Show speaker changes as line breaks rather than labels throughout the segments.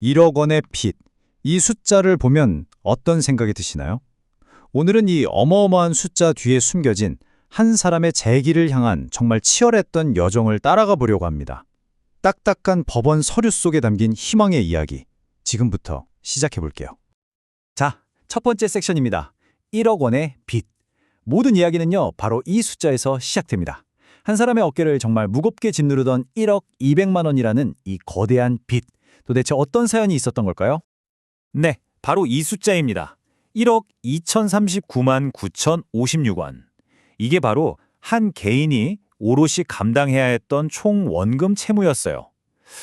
1억 원의 빚. 이 숫자를 보면 어떤 생각이 드시나요? 오늘은 이 어마어마한 숫자 뒤에 숨겨진 한 사람의 재기를 향한 정말 치열했던 여정을 따라가 보려고 합니다. 딱딱한 법원 서류 속에 담긴 희망의 이야기. 지금부터 시작해 볼게요. 자, 첫 번째 섹션입니다. 1억 원의 빚. 모든 이야기는요, 바로 이 숫자에서 시작됩니다. 한 사람의 어깨를 정말 무겁게 짓누르던 1억 200만 원이라는 이 거대한 빚. 도대체 어떤 사연이 있었던 걸까요? 네, 바로 이 숫자입니다. 1억 2039만 9,056원. 이게 바로 한 개인이 오롯이 감당해야 했던 총 원금 채무였어요.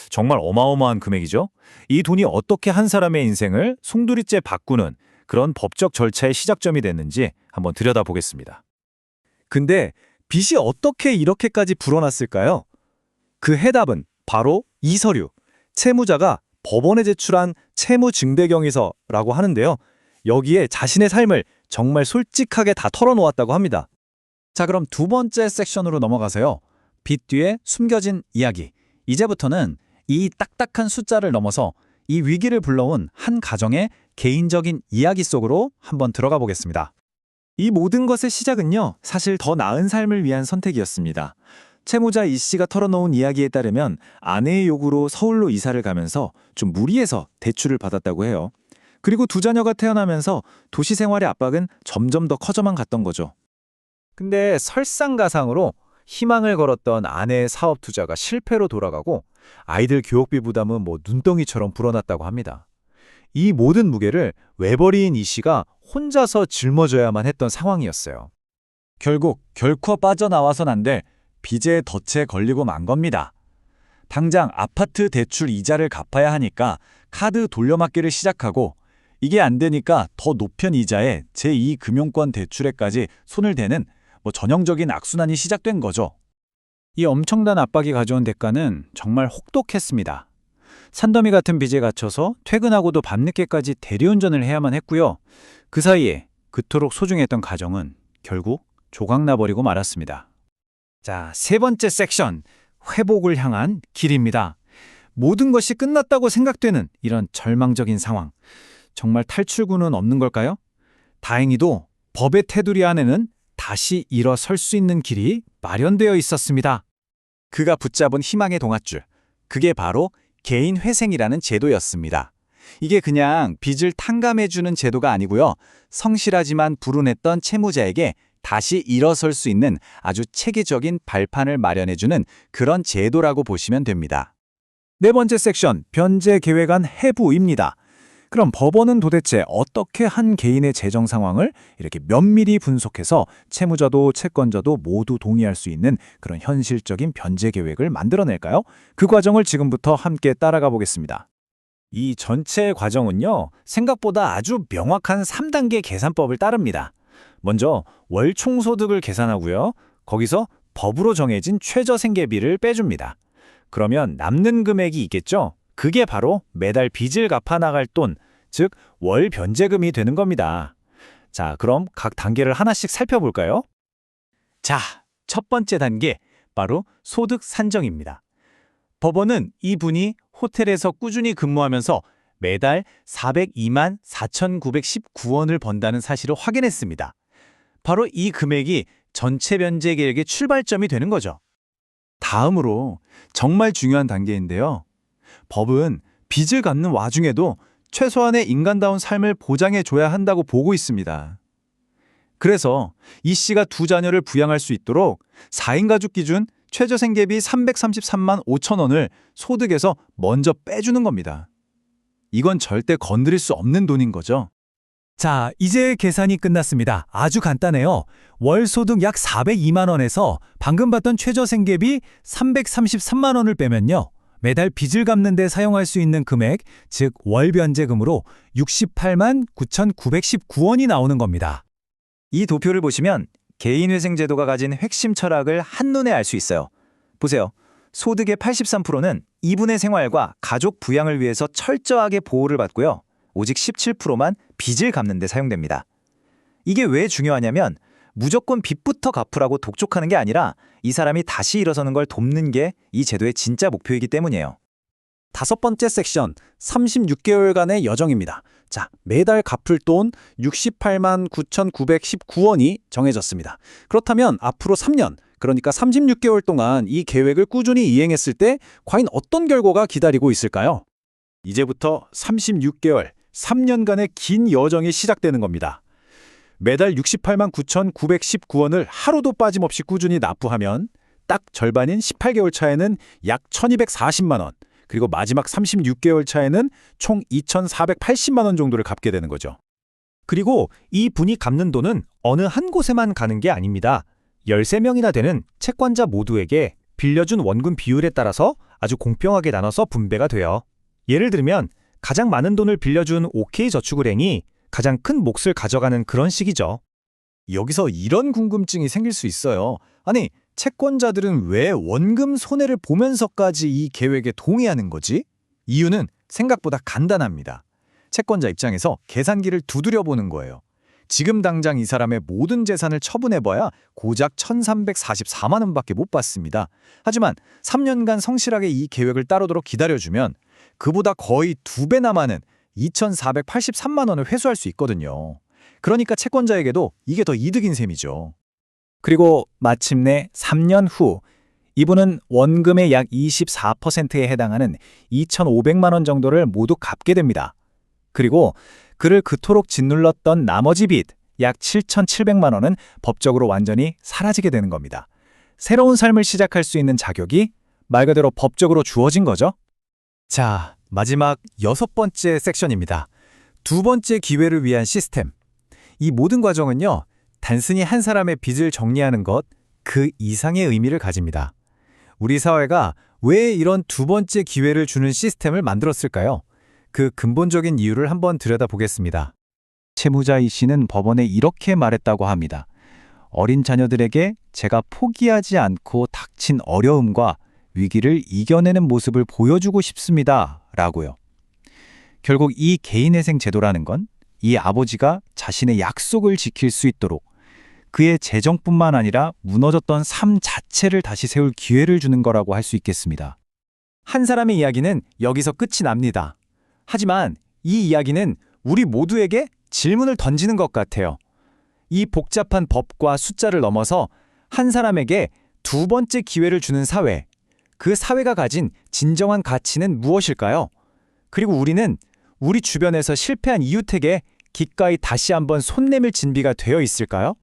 정말 어마어마한 금액이죠? 이 돈이 어떻게 한 사람의 인생을 송두리째 바꾸는 그런 법적 절차의 시작점이 됐는지 한번 들여다보겠습니다. 근데 빚이 어떻게 이렇게까지 불어났을까요? 그 해답은 바로 이 서류. 채무자가 법원에 제출한 채무증대경위서라고 하는데요. 여기에 자신의 삶을 정말 솔직하게 다 털어놓았다고 합니다. 자, 그럼 두 번째 섹션으로 넘어가서요. 빚 뒤에 숨겨진 이야기. 이제부터는 이 딱딱한 숫자를 넘어서 이 위기를 불러온 한 가정의 개인적인 이야기 속으로 한번 들어가 보겠습니다. 이 모든 것의 시작은요, 사실 더 나은 삶을 위한 선택이었습니다. 채무자 이 씨가 털어놓은 이야기에 따르면 아내의 요구로 서울로 이사를 가면서 좀 무리해서 대출을 받았다고 해요. 그리고 두 자녀가 태어나면서 도시 생활의 압박은 점점 더 커져만 갔던 거죠. 근데 설상가상으로 희망을 걸었던 아내의 사업 투자가 실패로 돌아가고 아이들 교육비 부담은 눈덩이처럼 불어났다고 합니다. 이 모든 무게를 외벌이인 이 씨가 혼자서 짊어져야만 했던 상황이었어요. 결국 결코 빠져나와선 안 될 빚의 덫에 걸리고 만 겁니다. 당장 아파트 대출 이자를 갚아야 하니까 카드 돌려막기를 시작하고 이게 안 되니까 더 높은 이자에 제2금융권 대출에까지 손을 대는 전형적인 악순환이 시작된 거죠. 이 엄청난 압박이 가져온 대가는 정말 혹독했습니다. 산더미 같은 빚에 갇혀서 퇴근하고도 밤늦게까지 대리운전을 해야만 했고요. 그 사이에 그토록 소중했던 가정은 결국 조각나버리고 말았습니다. 자, 세 번째 섹션, 회복을 향한 길입니다. 모든 것이 끝났다고 생각되는 이런 절망적인 상황. 정말 탈출구는 없는 걸까요? 다행히도 법의 테두리 안에는 다시 일어설 수 있는 길이 마련되어 있었습니다. 그가 붙잡은 희망의 동아줄. 그게 바로 개인회생이라는 제도였습니다. 이게 그냥 빚을 탕감해주는 제도가 아니고요. 성실하지만 불운했던 채무자에게 다시 일어설 수 있는 아주 체계적인 발판을 마련해주는 그런 제도라고 보시면 됩니다. 네 번째 섹션, 변제 계획안 해부입니다. 그럼 법원은 도대체 어떻게 한 개인의 재정 상황을 이렇게 면밀히 분석해서 채무자도 채권자도 모두 동의할 수 있는 그런 현실적인 변제 계획을 만들어낼까요? 그 과정을 지금부터 함께 따라가 보겠습니다. 이 전체 과정은요, 생각보다 아주 명확한 3단계 계산법을 따릅니다. 먼저 월 총소득을 계산하고요. 거기서 법으로 정해진 최저생계비를 빼줍니다. 그러면 남는 금액이 있겠죠? 그게 바로 매달 빚을 갚아 나갈 돈, 즉 월 변제금이 되는 겁니다. 자, 그럼 각 단계를 하나씩 살펴볼까요? 자, 첫 번째 단계, 바로 소득 산정입니다. 법원은 이분이 호텔에서 꾸준히 근무하면서 매달 402만 4,919원을 번다는 사실을 확인했습니다. 바로 이 금액이 전체 변제 계획의 출발점이 되는 거죠. 다음으로 정말 중요한 단계인데요. 법은 빚을 갚는 와중에도 최소한의 인간다운 삶을 보장해줘야 한다고 보고 있습니다. 그래서 이 씨가 두 자녀를 부양할 수 있도록 4인 가족 기준 최저생계비 333만 5천 원을 소득에서 먼저 빼주는 겁니다. 이건 절대 건드릴 수 없는 돈인 거죠. 자, 이제 계산이 끝났습니다. 아주 간단해요. 월 소득 약 402만 원에서 방금 봤던 최저생계비 333만 원을 빼면요. 매달 빚을 갚는 데 사용할 수 있는 금액, 즉 월 변제금으로 68만 9,919원이 나오는 겁니다. 이 도표를 보시면 개인회생제도가 가진 핵심 철학을 한눈에 알 수 있어요. 보세요. 소득의 83%는 이분의 생활과 가족 부양을 위해서 철저하게 보호를 받고요. 오직 17%만 빚을 갚는 데 사용됩니다. 이게 왜 중요하냐면 무조건 빚부터 갚으라고 독촉하는 게 아니라 이 사람이 다시 일어서는 걸 돕는 게 이 제도의 진짜 목표이기 때문이에요.
5번째 섹션, 36개월간의 여정입니다. 자, 매달 갚을 돈 68만 9,919원이 정해졌습니다. 그렇다면 앞으로 3년, 그러니까 36개월 동안 이 계획을 꾸준히 이행했을 때 과연 어떤 결과가 기다리고 있을까요?
이제부터 36개월, 3년간의 긴 여정이 시작되는 겁니다. 매달 68만 9,919원을 하루도 빠짐없이 꾸준히 납부하면 딱 절반인 18개월 차에는 약 1,240만 원, 그리고 마지막 36개월 차에는 총 2,480만 원 정도를 갚게 되는 거죠.
그리고 이 분이 갚는 돈은 어느 한 곳에만 가는 게 아닙니다. 13명이나 되는 채권자 모두에게 빌려준 원금 비율에 따라서 아주 공평하게 나눠서 분배가 돼요. 예를 들면 가장 많은 돈을 빌려준 OK저축은행이 가장 큰 몫을 가져가는 그런 식이죠.
여기서 이런 궁금증이 생길 수 있어요. 아니, 채권자들은 왜 원금 손해를 보면서까지 이 계획에 동의하는 거지? 이유는 생각보다 간단합니다. 채권자 입장에서 계산기를 두드려 보는 거예요. 지금 당장 이 사람의 모든 재산을 처분해봐야 고작 1,344만 원밖에 못 받습니다. 하지만 3년간 성실하게 이 계획을 따르도록 기다려주면 그보다 거의 2배나 많은 2,483만 원을 회수할 수 있거든요. 그러니까 채권자에게도 이게 더 이득인 셈이죠.
그리고 마침내 3년 후 이분은 원금의 약 24%에 해당하는 2,500만 원 정도를 모두 갚게 됩니다. 그리고 그를 그토록 짓눌렀던 나머지 빚, 약 7,700만 원은 법적으로 완전히 사라지게 되는 겁니다. 새로운 삶을 시작할 수 있는 자격이 말 그대로 법적으로 주어진 거죠.
자, 마지막 6번째 섹션입니다. 2번째 기회를 위한 시스템. 이 모든 과정은요, 단순히 한 사람의 빚을 정리하는 것, 그 이상의 의미를 가집니다. 우리 사회가 왜 이런 2번째 기회를 주는 시스템을 만들었을까요? 그 근본적인 이유를 한번 들여다보겠습니다. 채무자 이 씨는 법원에 이렇게 말했다고 합니다. 어린 자녀들에게 제가 포기하지 않고 닥친 어려움과 위기를 이겨내는 모습을 보여주고 싶습니다. 라고요. 결국 이 개인회생 제도라는 건 이 아버지가 자신의 약속을 지킬 수 있도록 그의 재정뿐만 아니라 무너졌던 삶 자체를 다시 세울 기회를 주는 거라고 할 수 있겠습니다. 한 사람의 이야기는 여기서 끝이 납니다. 하지만 이 이야기는 우리 모두에게 질문을 던지는 것 같아요. 이 복잡한 법과 숫자를 넘어서 한 사람에게 2번째 기회를 주는 사회, 그 사회가 가진 진정한 가치는 무엇일까요? 그리고 우리는 우리 주변에서 실패한 이웃에게 기꺼이 다시 한번 손 내밀 준비가 되어 있을까요?